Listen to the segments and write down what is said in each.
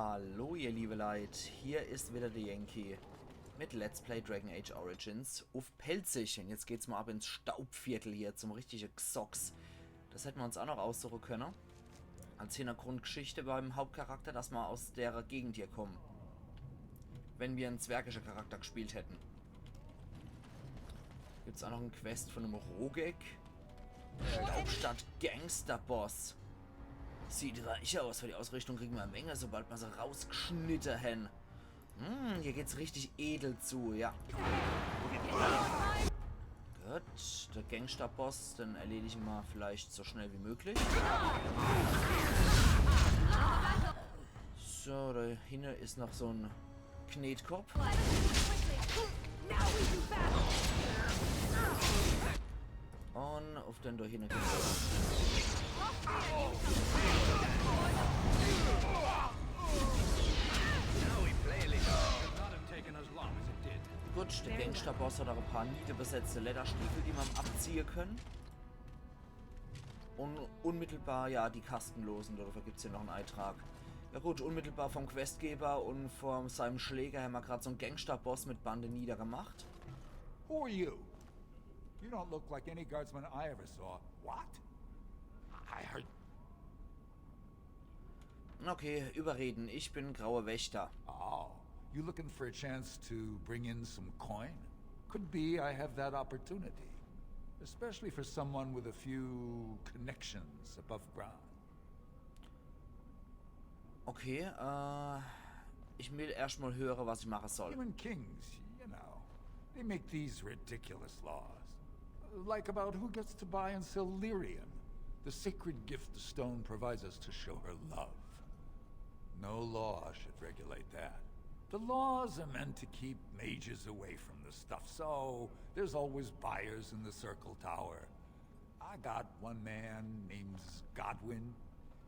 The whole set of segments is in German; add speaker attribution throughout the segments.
Speaker 1: Hallo ihr liebe Leid, hier ist wieder der Yankee mit Let's Play Dragon Age Origins auf Pelzig. Und jetzt geht's mal ab ins Staubviertel hier zum richtigen Xox. Das hätten wir uns auch noch aussuchen können. Als Hintergrundgeschichte beim Hauptcharakter, dass wir aus der Gegend hier kommen. Wenn wir einen zwergischen Charakter gespielt hätten. Gibt's auch noch einen Quest von einem Rogek. Hauptstadt Gangsterboss. Sieht reich aus, für die Ausrichtung kriegen wir eine Menge, sobald wir sie rausgeschnitten haben. Hier geht's richtig edel zu, ja. Gut, der Gangsterboss, den erledigen wir vielleicht so schnell wie möglich. So, da hinten ist noch so ein Knetkopf. Und auf den da hinten geht's. Gut, der Gangsterboss hat auch ein paar niederbesetzte Lederstiefel, die wir abziehen können. Und unmittelbar, ja, die Kastenlosen, dafür gibt es hier noch einen Eintrag. Ja gut, unmittelbar vom Questgeber und von seinem Schläger haben wir gerade so einen Gangsterboss mit Bande niedergemacht.
Speaker 2: Who are you? You don't look like any guardsman I ever saw. What? I heard...
Speaker 1: Okay, überreden. Ich bin grauer Wächter.
Speaker 2: Oh, you looking for a chance to bring in some coin? Could be I have that opportunity. Especially for someone with a few connections above ground.
Speaker 1: Okay, ich will erstmal hören, was ich machen soll.
Speaker 2: Human kings, you know, they make these ridiculous laws. Like about who gets to buy and sell lyrium, the sacred gift the stone provides us to show her love. No law should regulate that. The laws are meant to keep mages away from the stuff, so there's always buyers in the Circle Tower. I got one man named Godwin.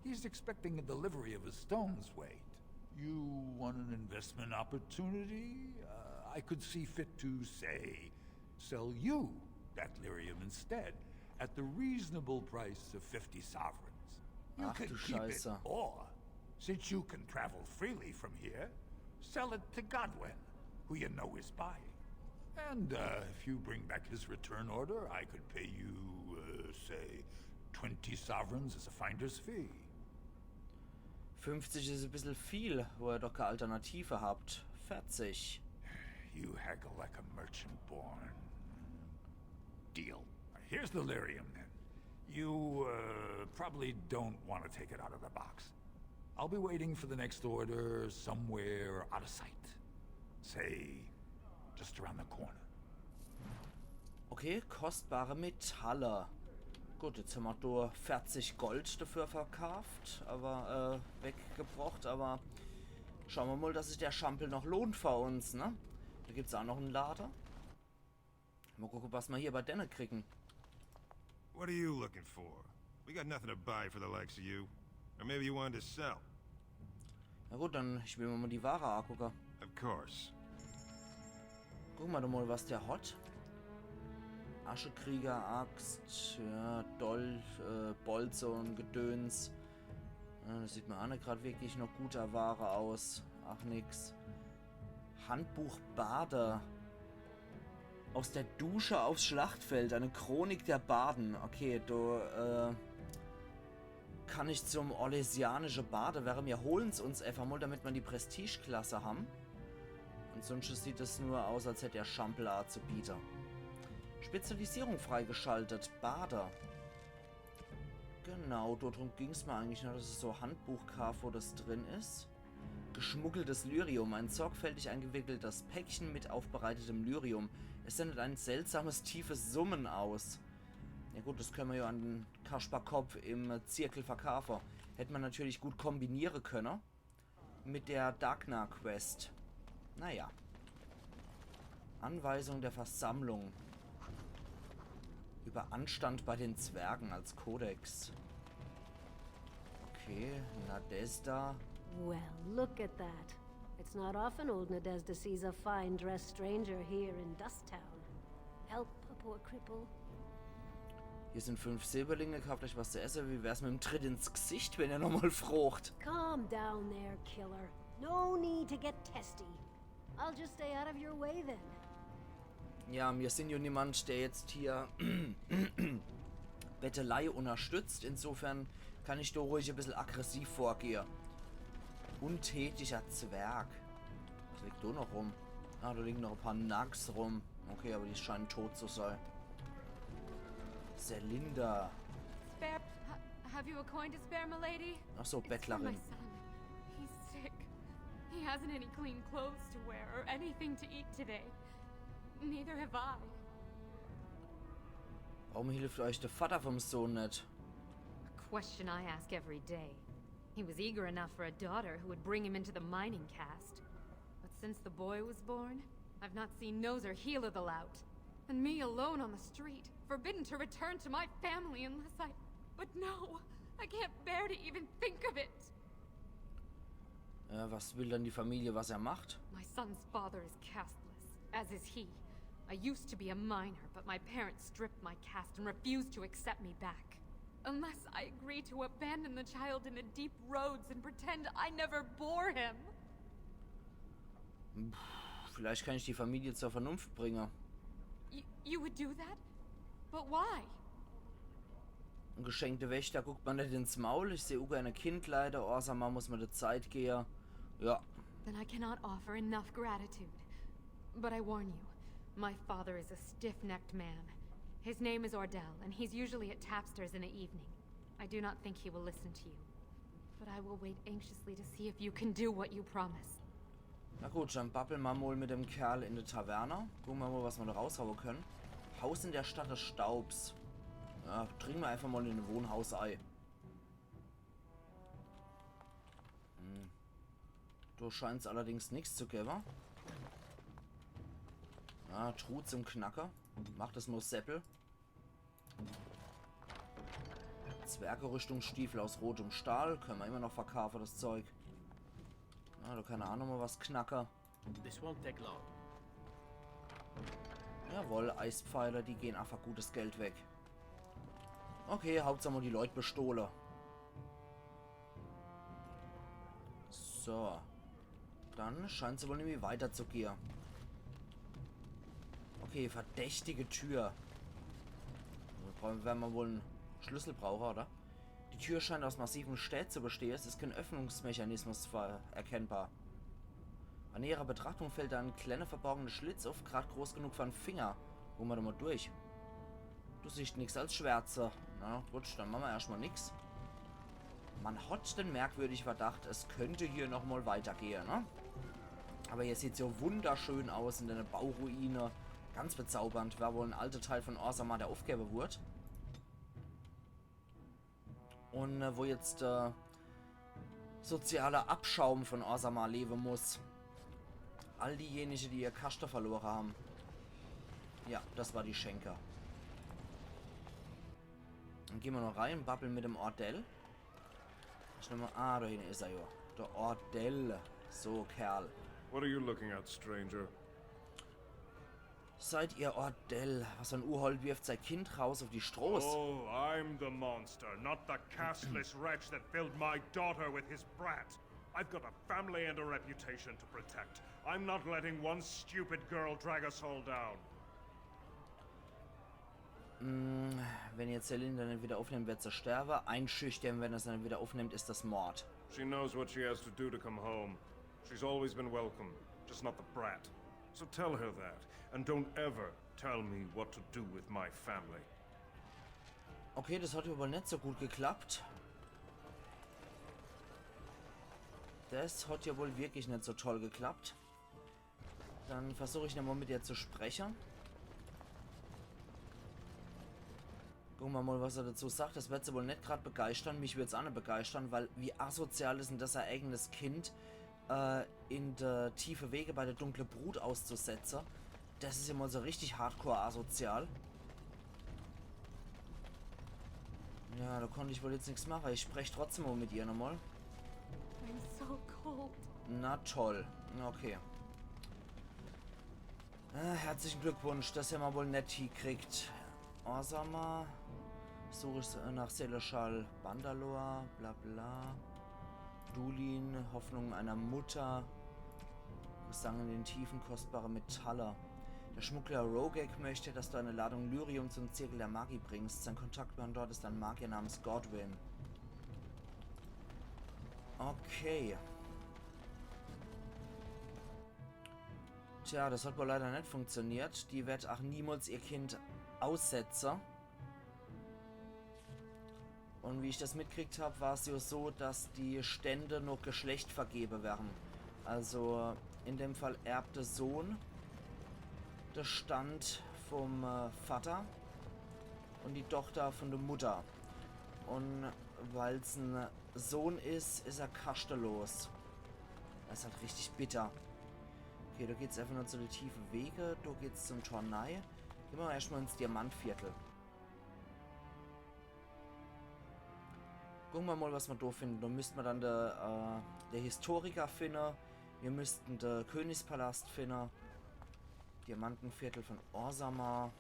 Speaker 2: He's expecting a delivery of a stone's weight. You want an investment opportunity? I could see fit to, say, sell you that lyrium instead, at the reasonable price of 50 sovereigns. You
Speaker 1: Ach,
Speaker 2: can
Speaker 1: du
Speaker 2: keep it,
Speaker 1: Scheiße.
Speaker 2: or, since you can travel freely from here, sell it to Godwin, who you know is buying. And if you bring back his return order, I could pay you, say, 20 sovereigns as a finder's fee.
Speaker 1: 50 ist ein bisschen viel, wo ihr doch keine Alternative habt. 40.
Speaker 2: You haggle like a merchant born. Deal. Here's the lyrium, then. You, probably don't want to take it out of the box. I'll be waiting for the next order somewhere out of sight. Say, just around the corner.
Speaker 1: Okay, kostbare Metalle. Gut, jetzt haben wir da 40 Gold dafür verkauft, aber weggebracht, aber schauen wir mal, dass sich der Schampel noch lohnt für uns, ne? Da gibt es auch noch einen Lader. Mal gucken, was wir hier bei denen kriegen.
Speaker 3: What are you looking for? We got nothing to buy for the likes of you. Or maybe you wanted to sell.
Speaker 1: Na gut, dann ich will mir mal die Ware angucken.
Speaker 3: Of course.
Speaker 1: Gucken wir doch mal, was der hat. Aschekrieger, Axt, ja, Dolch, Bolze und Gedöns. Ja, das sieht mir auch nicht gerade wirklich noch guter Ware aus. Ach nix. Handbuch Bader. Aus der Dusche aufs Schlachtfeld. Eine Chronik der Baden. Okay, da kann ich zum Orlesianische Bade. Wir holen es uns einfach mal, damit wir die Prestigeklasse haben. Und sonst sieht es nur aus, als hätte er Schampelart zu bieten. Spezialisierung freigeschaltet. Bader. Genau, darum ging es mir eigentlich noch, dass es so Handbuch wo das drin ist. Geschmuggeltes Lyrium. Ein sorgfältig eingewickeltes Päckchen mit aufbereitetem Lyrium. Es sendet ein seltsames, tiefes Summen aus. Ja gut, das können wir ja an den Kasperkopf im Zirkel verkaufen. Hätte man natürlich gut kombinieren können. Mit der Dagna Quest. Naja. Anweisung der Versammlung. Über Anstand bei den Zwergen als Kodex. Okay, Nadezda.
Speaker 4: Well, look at that. It's not often old Nadezda sees a fine-dressed stranger here in Dust Town. Help a poor cripple.
Speaker 1: Hier sind 5 Silberlinge, kauft euch was zu essen. Wie wär's mit dem Tritt ins Gesicht, wenn ihr nochmal frucht?
Speaker 4: Calm down there, killer. No need to get testy. I'll just stay out of your way then.
Speaker 1: Ja, wir sind ja niemand, der jetzt hier Bettelei unterstützt. Insofern kann ich da ruhig ein bisschen aggressiv vorgehen. Untätiger Zwerg. Was liegt da noch rum? Ah, da liegen noch ein paar Nags rum. Okay, aber die scheinen tot zu sein. Selinda.
Speaker 5: Spare... have you a coin to spare, milady?
Speaker 1: Ach so,
Speaker 5: It's for my
Speaker 1: Bettlerin.
Speaker 5: son. He's sick. He hasn't any clean clothes to wear or anything to eat today. Neither have I.
Speaker 1: Warum hilft euch der Vater vom Sohn nicht?
Speaker 5: A question I ask every day. He was eager enough for a daughter who would bring him into the mining caste. But since the boy was born, I've not seen nose or heel of the lout. And me alone on the street, forbidden to return to my family unless I... But no, I can't bear to even think of it.
Speaker 1: Was will dann die Familie, was er macht?
Speaker 5: My son's father is casteless, as is he. I used to be a miner, but my parents stripped my caste and refused to accept me back. Unless I agree to abandon the child in the deep roads and pretend I never bore him.
Speaker 1: Vielleicht kann ich die Familie zur Vernunft bringen.
Speaker 5: You would do that? But why?
Speaker 1: Ein geschenkter Wächter guckt man nicht ins Maul. Ich sehe auch eine Kindleider. Orsama muss man der Zeit gehen. Ja.
Speaker 5: Then I cannot offer enough gratitude. But I warn you, my father is a stiff-necked man. His name is Ordell, and he's usually at Tapsters in the evening. I do not think he will listen to you. But I will wait anxiously to see if you can do what you promise.
Speaker 1: Na gut, dann babbeln wir mal mit dem Kerl in der Taverne. Gucken wir mal, was wir da raushauen können. Haus in der Stadt des Staubs. Ja, trinken wir einfach mal in ein Wohnhausei. Da scheint es allerdings nichts zu geben. Ja, Truhe zum Knacker. Macht es nur Seppel. Zwergerrüstungsstiefel aus rotem Stahl. Können wir immer noch verkaufen, das Zeug. Ja, da keine Ahnung mal was Knacker.
Speaker 6: This won't take long.
Speaker 1: Jawohl, Eispfeiler, die gehen einfach gutes Geld weg. Okay, Hauptsache mal die Leute bestohlen. So. Dann scheint es wohl irgendwie weiterzugehen. Okay, verdächtige Tür. Da werden wir wohl einen Schlüssel brauchen, oder? Die Tür scheint aus massivem Stähl zu bestehen. Es ist kein Öffnungsmechanismus erkennbar. An näherer Betrachtung fällt da ein kleiner verborgener Schlitz auf, gerade groß genug für einen Finger. Gucken wir da mal durch. Du siehst nichts als Schwärze. Na gut, dann machen wir erstmal nichts. Man hat den merkwürdigen Verdacht, es könnte hier nochmal weitergehen, ne? Aber hier sieht es so wunderschön aus in der Bauruine. Ganz bezaubernd. War wohl ein alter Teil von Orzammar, der aufgegeben wurde. Und wo jetzt sozialer Abschaum von Orzammar leben muss. All diejenigen, die ihr Kaste verloren haben. Ja, das war die Schenker. Dann gehen wir noch rein, babbeln mit dem Ordell. Ich nehme mal, da hinten ist er ja. Der Ordell. So, Kerl.
Speaker 3: What are you looking at, stranger?
Speaker 1: Seid ihr Ordell? Was ein Urhold wirft sein Kind raus auf die Stroß.
Speaker 7: Oh, I'm the monster, not the castless wretch that filled my daughter with his brat. I've got a family and a reputation to protect. I'm not letting one stupid girl drag us all down.
Speaker 1: Wenn ihr Zylinder nicht wieder aufnimmt, wird sie sterben. Einschüchtern, wenn er es dann wieder aufnimmt, ist das Mord.
Speaker 3: She knows what she has to do to come home. She's always been welcome, just not the brat. So tell her that, and don't ever tell me what to do with my family.
Speaker 1: Okay, das hat aber nicht so gut geklappt. Das hat ja wohl wirklich nicht so toll geklappt. Dann versuche ich nochmal mit ihr zu sprechen. Gucken wir mal, was er dazu sagt. Das wird sie wohl nicht gerade begeistern. Mich wird es auch nicht begeistern, weil wie asozial ist denn das, ein eigenes Kind in der tiefe Wege bei der dunklen Brut auszusetzen. Das ist ja mal so richtig hardcore asozial. Ja, da konnte ich wohl jetzt nichts machen. Ich spreche trotzdem mal mit ihr nochmal.
Speaker 5: I'm so cold.
Speaker 1: Na toll. Okay. Herzlichen Glückwunsch, dass ihr mal wohl nett hinkriegt. Orzammar. Suche nach Seneschal Bandalore, bla bla. Dulin, Hoffnung einer Mutter. Gesang in den Tiefen, kostbare Metalle. Der Schmuggler Rogek möchte, dass du eine Ladung Lyrium zum Zirkel der Magie bringst. Sein Kontaktmann dort ist ein Magier namens Godwin. Okay. Tja, das hat wohl leider nicht funktioniert. Die wird auch niemals ihr Kind aussetzen. Und wie ich das mitgekriegt habe, war es ja so, dass die Stände noch Geschlecht vergeben werden. Also in dem Fall erbt der Sohn der Stand vom Vater und die Tochter von der Mutter. Und weil es ein Sohn ist, ist er kastelos. Das ist halt richtig bitter. Okay, da geht's einfach nur zu den tiefen Wege. Da geht's zum Tornei. Gehen wir erstmal ins Diamantviertel. Gucken wir mal, was wir da finden. Da müssten wir dann der Historiker finden. Wir müssten den Königspalast finden. Diamantenviertel von Orzammar.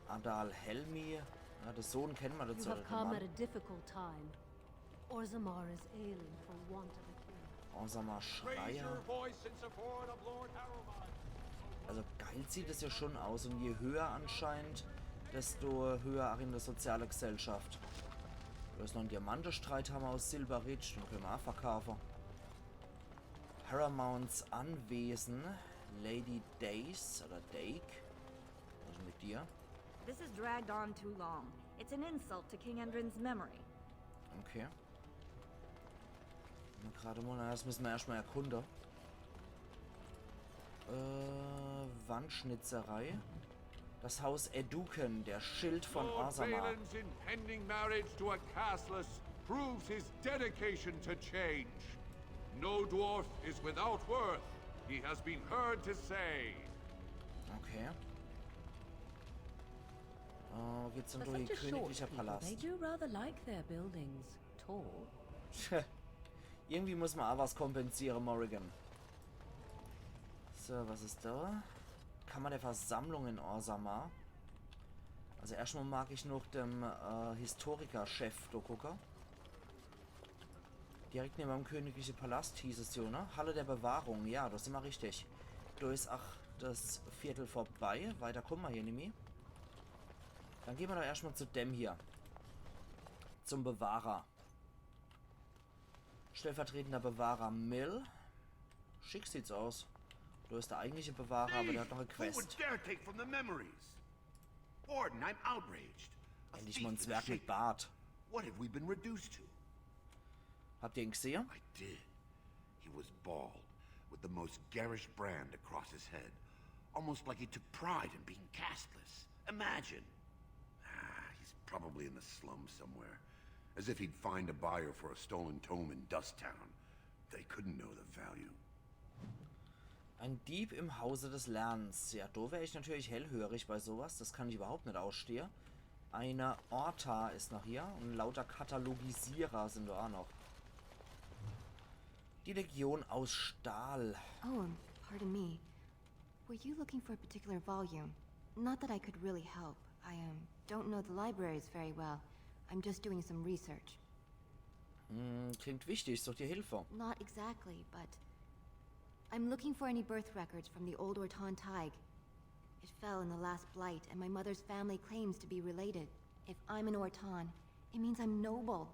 Speaker 1: Adal Helmi. Ja, den Sohn kennen wir dazu.
Speaker 4: You have come at a difficult time. Orzammar is ailing for want of a king.
Speaker 1: Orzammar Schreier. Also geil sieht es ja schon aus. Und je höher anscheinend, desto höher auch in der sozialen Gesellschaft. Da ist noch ein Diamantenstreithammer aus Silberridge. Den können wir auch verkaufen. Paramounts Anwesen. Lady Dace oder Dake. Was ist mit dir?
Speaker 6: This has dragged on too long. It's an insult to King Endrin's memory.
Speaker 1: Okay. Gerade mal, das müssen wir erstmal erkunden. Wandschnitzerei. Das Haus Eduken, der Schild von Orzammar.
Speaker 8: Balin's impending marriage to a castless proves his dedication to change. No dwarf is without worth, he has been heard to say.
Speaker 1: Okay. Geht's dann durch königlicher Palast.
Speaker 4: They do rather like their buildings tall.
Speaker 1: Irgendwie muss man auch was kompensieren, Morrigan. So, was ist da? Kammer der Versammlung in Orzammar. Also erstmal mag ich noch dem Historiker-Chef da gucken. Direkt neben dem königlichen Palast hieß es so, ne? Halle der Bewahrung, ja, das ist immer richtig. Da ist auch das Viertel vorbei. Weiter kommen wir hier nicht mehr. Dann gehen wir doch erstmal zu dem hier. Zum Bewahrer. Stellvertretender Bewahrer Mill. Schick sieht's aus. Du bist der eigentliche Bewahrer, aber der hat noch eine Quest.
Speaker 9: Warden, I'm outraged.
Speaker 1: Endlich mal ein Zwerg mit Bart.
Speaker 9: What have we been reduced to?
Speaker 1: Habt ihr ihn gesehen?
Speaker 9: I did. He was bald, with the most garish brand across his head. Almost like he took pride in being castless. Imagine. He's probably in the slums somewhere. As if he'd find a buyer for a stolen tome in Dust Town. They couldn't know the value.
Speaker 1: Ein Dieb im Hause des Lernens. Ja, da wäre ich natürlich hellhörig bei sowas. Das kann ich überhaupt nicht ausstehen. Eine Orta ist noch hier. Und lauter Katalogisierer sind da auch noch. Die Legion aus Stahl.
Speaker 10: Oh, pardon me. Were you looking for a particular volume? Not that I could really help. I don't know the libraries very well. I'm just doing some research.
Speaker 1: Klingt wichtig. Such dir Hilfe.
Speaker 10: Not exactly, but I'm looking for any birth records from the old Ortan Tig. It fell in the last blight, and my mother's family claims to be related. If I'm an Ortan, it means I'm noble.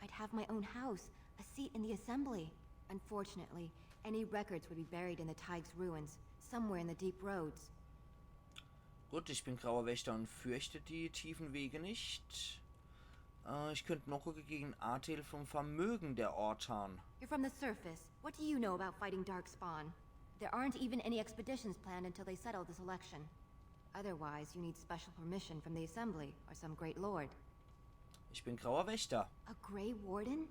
Speaker 10: I'd have my own house, a seat in the assembly. Unfortunately, any records would be buried in the Tig's ruins, somewhere in the deep roads.
Speaker 1: Gut, ich bin grauer Wächter und fürchte die tiefen Wege nicht. Ich könnte noch gucken gegen Artel vom Vermögen der Ortan.
Speaker 10: You're from the surface. What do you know about fighting Darkspawn? There aren't even any expeditions planned until they settle this election. Otherwise, you need special permission from the Assembly or some great lord.
Speaker 1: Ich bin grauer Wächter.
Speaker 10: A Grey Warden?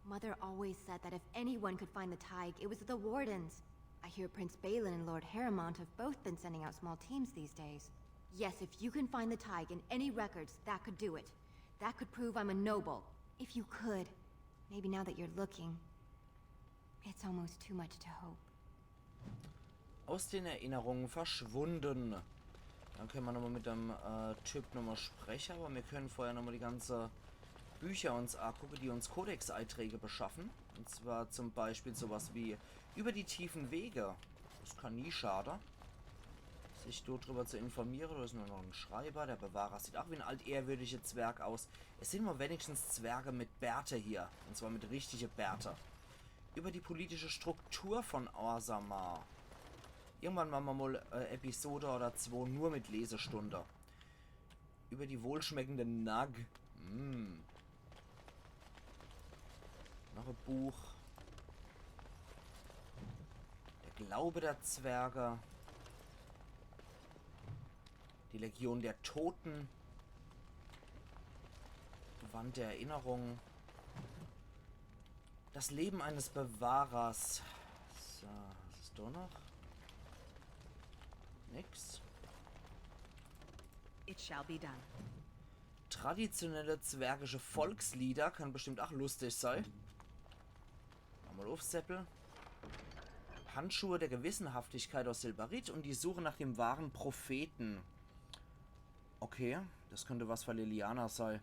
Speaker 10: Mother always said that if anyone could find the Tig, it was the Wardens. I hear Prince Balin and Lord Harrimont have both been sending out small teams these days. Yes, if you can find the Tig in any records, that could do it. That could prove I'm a noble. If you could. Maybe now that you're looking, it's almost too much to hope.
Speaker 1: Aus den Erinnerungen verschwunden. Dann können wir nochmal mit dem Typ nochmal sprechen, aber wir können vorher nochmal die ganze Bücher uns angucken, die uns Codex-Einträge beschaffen. Und zwar zum Beispiel sowas wie über die tiefen Wege. Das kann nie schaden, sich dort drüber zu informieren. Da ist nur noch ein Schreiber. Der Bewahrer sieht auch wie ein altehrwürdiger Zwerg aus. Es sind mal wenigstens Zwerge mit Bärte hier. Und zwar mit richtigen Bärte. Über die politische Struktur von Orzammar. Irgendwann machen wir mal Episode oder 2 nur mit Lesestunde. Über die wohlschmeckende Nag. Noch ein Buch. Der Glaube der Zwerge. Die Legion der Toten. Gewand der Erinnerung. Das Leben eines Bewahrers. So, was ist da noch? Nix.
Speaker 6: It shall be done.
Speaker 1: Traditionelle zwergische Volkslieder kann bestimmt auch lustig sein. Mal auf, Seppel. Handschuhe der Gewissenhaftigkeit aus Silberit und die Suche nach dem wahren Propheten. Okay, das könnte was für Liliana sein.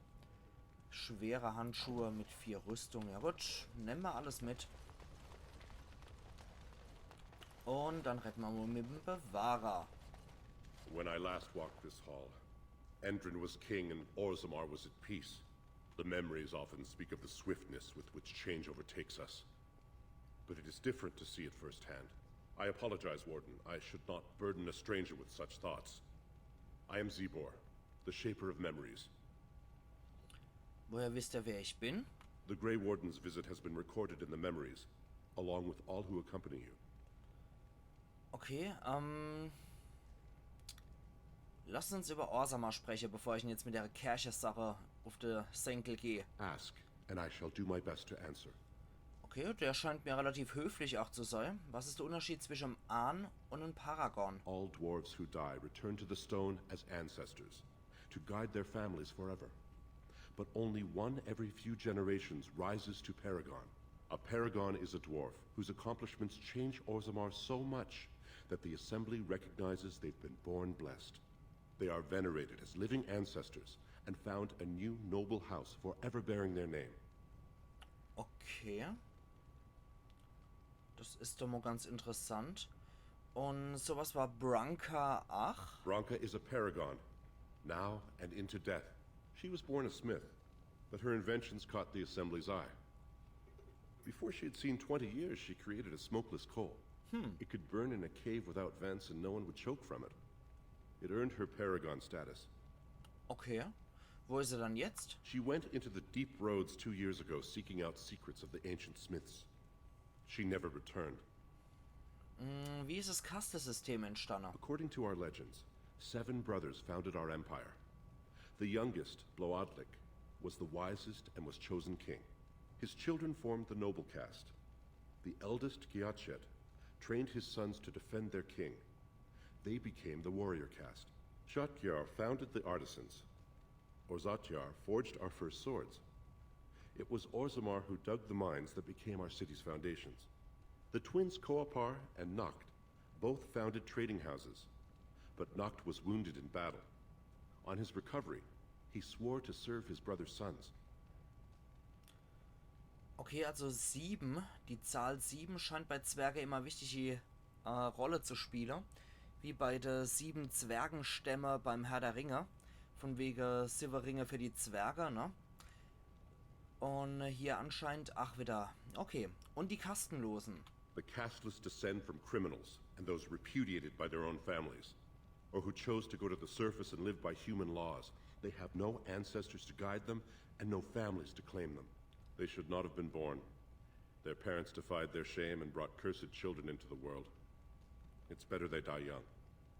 Speaker 1: Schwere Handschuhe mit 4 Rüstungen. Ja gut, nehmen wir alles mit. Und dann retten wir mal mit dem Bewahrer.
Speaker 11: When I last walked this hall, Endrin was king and Orzammar was at peace. The memories often speak of the swiftness with which change overtakes us. But it is different to see it firsthand. I apologize, Warden. I should not burden a stranger with such thoughts. I am Zebor, the Shaper of Memories.
Speaker 1: Woher wisst ihr, wer ich bin?
Speaker 11: The Grey Warden's visit has been recorded in the memories, along with all who accompany you.
Speaker 1: Okay, lasst uns über Orzammar sprechen, bevor ich jetzt mit der Kirche-Sache auf die Senkel gehe.
Speaker 11: Ask, and I shall do my best to answer.
Speaker 1: Okay, der scheint mir relativ höflich auch zu sein. Was ist der Unterschied zwischen einem Ahn und einem Paragon?
Speaker 11: All dwarves who die return to the stone as ancestors, to guide their families forever. But only one every few generations rises to Paragon. A Paragon is a dwarf whose accomplishments change Orzammar so much that the Assembly recognizes they've been born blessed. They are venerated as living ancestors and found a new noble house forever bearing their name.
Speaker 1: Okay. Das ist doch mal ganz interessant. Und sowas war Branka Ach?
Speaker 11: Branka is a paragon, now and into death. She was born a smith, but her inventions caught the Assembly's eye. Before she had seen 20 years, she created a smokeless coal. It could burn in a cave without vents and no one would choke from it. It earned her paragon status.
Speaker 1: Okay. Wo ist sie dann jetzt?
Speaker 11: She went into the deep roads 2 years ago seeking out secrets of the ancient smiths. She never returned.
Speaker 1: Wie ist das Kastensystem entstanden?
Speaker 11: According to our legends, 7 brothers founded our empire. The youngest, Bloadlik, was the wisest and was chosen king. His children formed the noble caste. The eldest, Giachet, trained his sons to defend their king. They became the warrior caste. Shatgyar founded the artisans. Orzatyar forged our first swords. It was Orzammar who dug the mines that became our city's foundations. The twins Koapar and Noct both founded trading houses, but Noct was wounded in battle. On his recovery, he swore to serve his brother's sons.
Speaker 1: Okay, also 7. Die Zahl 7 scheint bei Zwerge immer wichtige Rolle zu spielen. Wie bei den 7 Zwergenstämme beim Herr der Ringe. Von wegen Silberringe für die Zwerge, ne? Und hier anscheinend, ach wieder, okay. Und die Kastenlosen.
Speaker 11: The casteless descend from criminals and those repudiated by their own families, or who chose to go to the surface and live by human laws. They have no ancestors to guide them and no families to claim them. They should not have been born. Their parents defied their shame and brought cursed children into the world. It's better they die young.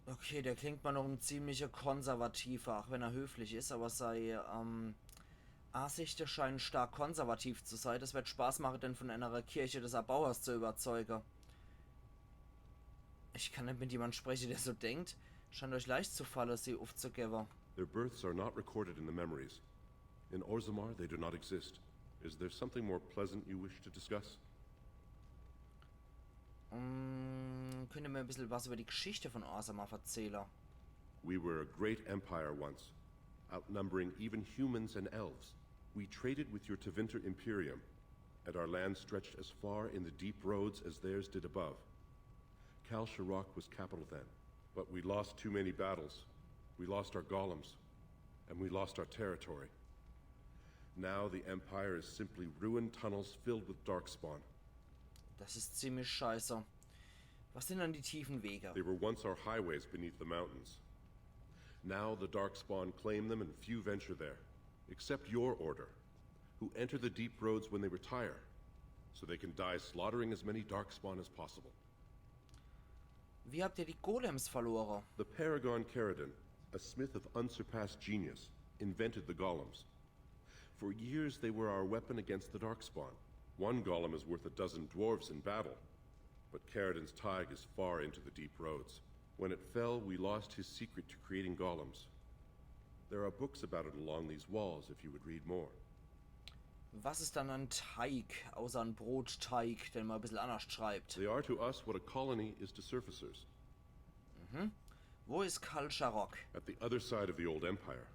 Speaker 1: Okay, der klingt mal noch ein ziemlicher Konservativer, auch wenn er höflich ist, aber seine Ansichten scheinen stark konservativ zu sein. Das wird Spaß machen, denn von einer Kirche des Erbauers zu überzeugen. Ich kann nicht mit jemandem sprechen, der so denkt. Scheint euch leicht zu fallen, sie aufzugeben.
Speaker 11: Their births are not recorded in the memories. In Orzammar, they do not exist. Is there something more pleasant you wish to discuss?
Speaker 1: Könnt ihr mir ein bisschen was über die Geschichte von Orzammar erzählen?
Speaker 11: We were a great empire once, outnumbering even humans and elves. We traded with your Tevinter Imperium, and our land stretched as far in the deep roads as theirs did above. Kal Sharok was capital then, but we lost too many battles. We lost our golems, and we lost our territory. Now the Empire is simply ruined tunnels filled with Darkspawn.
Speaker 1: Das ist ziemlich scheiße. Was sind dann die tiefen Wege?
Speaker 11: They were once our highways beneath the mountains. Now the Darkspawn claim them and few venture there, except your order, who enter the deep roads when they retire, so they can die slaughtering as many Darkspawn as possible.
Speaker 1: Wie habt ihr die Golems verloren?
Speaker 11: The Paragon Caridin, a smith of unsurpassed genius, invented the golems. For years they were our weapon against the Darkspawn. One golem is worth a dozen dwarves in battle, but Caridin's Tig is far into the deep roads. When it fell, we lost his secret to creating golems. There are books about it along these walls if you would read more.
Speaker 1: Was ist dann ein Teig, außer ein Brotteig, der mal ein bisschen anders schreibt?
Speaker 11: They are to us what a colony is to surfacers.
Speaker 1: Wo ist Kal Sharok?
Speaker 11: At the other side of the old empire.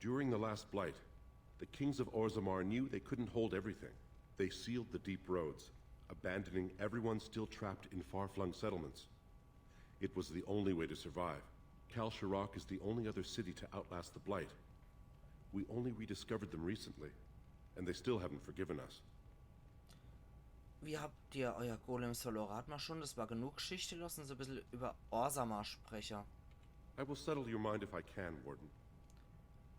Speaker 11: During the last blight, the kings of Orzammar knew they couldn't hold everything. They sealed the deep roads, abandoning everyone still trapped in far-flung settlements. It was the only way to survive. Kal Sharok is the only other city to outlast the blight. We only rediscovered them recently, and they still haven't forgiven us.
Speaker 1: Wie habt ihr euer Golems verloren? Hat man schon, das war genug Geschichte. Lassen Sie ein bisschen über Orzammar sprechen.
Speaker 11: I will settle your mind if I can, Warden.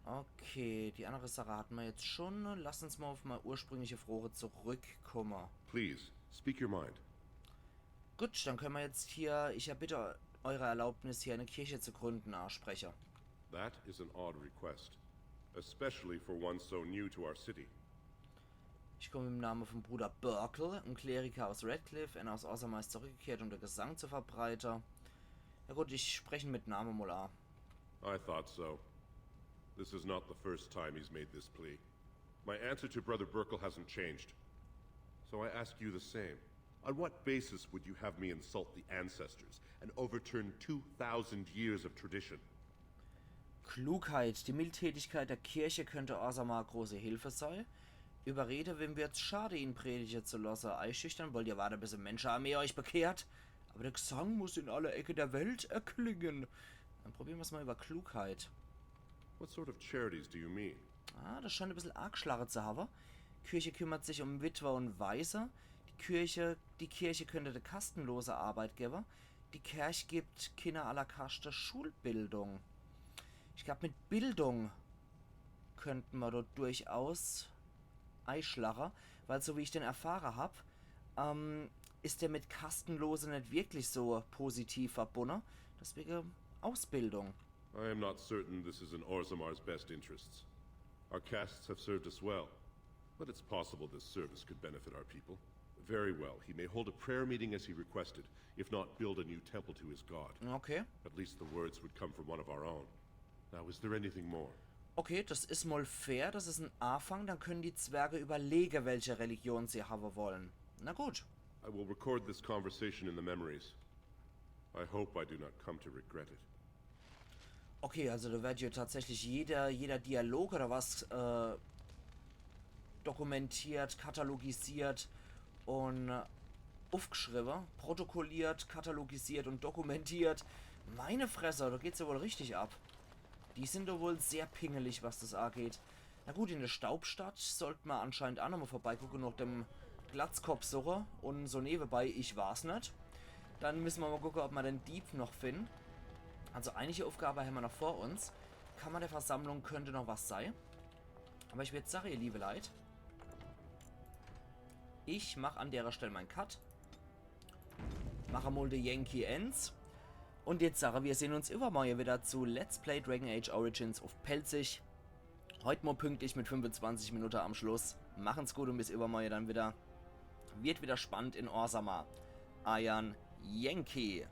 Speaker 1: Okay, die andere Sache hatten wir jetzt schon. Lass uns mal auf meine ursprüngliche Frage zurückkommen.
Speaker 11: Please, speak your mind.
Speaker 1: Gut, dann können wir jetzt hier, ich erbitte eure Erlaubnis, hier eine Kirche zu gründen, Arschsprecher.
Speaker 11: That is an odd request, especially for one so new to our city.
Speaker 1: Ich komme im Namen von Bruder Burkle, ein Kleriker aus Redcliffe, einer aus Orzammar ist zurückgekehrt, um den Gesang zu verbreitern. Ja gut, ich spreche mit Namen mal an.
Speaker 11: I thought so. This is not the first time he's made this plea. My answer to Brother Burkle hasn't changed. So I ask you the same. On what basis would you have me insult the ancestors and overturn 2,000 years of tradition?
Speaker 1: Klugheit. Die Mildtätigkeit der Kirche könnte Orzammar große Hilfe sein. Überrede, wem wird's schade, ihn predigen zu lassen. Einschüchtern wollt ihr warten, bis eine Menschenarmee euch bekehrt? Aber der Gesang muss in aller Ecke der Welt erklingen. Dann probieren wir es mal über Klugheit.
Speaker 11: What sort of charities do you mean?
Speaker 1: Das scheint ein bisschen Argschlache zu haben. Die Kirche kümmert sich um Witwer und Waise. Die Kirche könnte der kastenlose Arbeitgeber. Die Kirche gibt Kinder à la carte Schulbildung. Ich glaube, mit Bildung könnten wir dort durchaus einschlagen, weil so wie ich den erfahren habe, ist der mit Kastenlose nicht wirklich so positiv verbunden. Deswegen Ausbildung.
Speaker 11: I am not certain this is in Orzammar's best interests. Our castes have served us well, but it's possible this service could benefit our people. Very well, he may hold a prayer meeting as he requested, if not build a new temple to his god.
Speaker 1: Okay.
Speaker 11: At least the words would come from one of our own. Now, is there anything more?
Speaker 1: Okay, das ist mal fair, das ist ein Anfang, dann können die Zwerge überlegen, welche Religion sie haben wollen. Na gut.
Speaker 11: I will record this conversation in the memories. I hope I do not come to regret it.
Speaker 1: Okay, also da wird ja tatsächlich jeder Dialog oder was dokumentiert, katalogisiert und aufgeschrieben, protokolliert, katalogisiert und dokumentiert. Meine Fresse, da geht's ja wohl richtig ab. Die sind doch wohl sehr pingelig, was das angeht. Na gut, in der Staubstadt sollten wir anscheinend auch nochmal vorbeigucken nach dem Glatzkopfsucher und so nebenbei, ich war's nicht. Dann müssen wir mal gucken, ob wir den Dieb noch finden. Also einige Aufgabe haben wir noch vor uns. Kammer der Versammlung könnte noch was sein. Aber ich würde sagen, ihr liebe Leute, ich mache an der Stelle meinen Cut. Mache mal die Yankee Ends. Und jetzt sage, wir sehen uns übermorgen wieder zu Let's Play Dragon Age Origins auf Pelzig. Heute mal pünktlich mit 25 Minuten am Schluss. Machen's gut und bis übermorgen dann wieder. Wird wieder spannend in Orzammar. Ayan Yankee.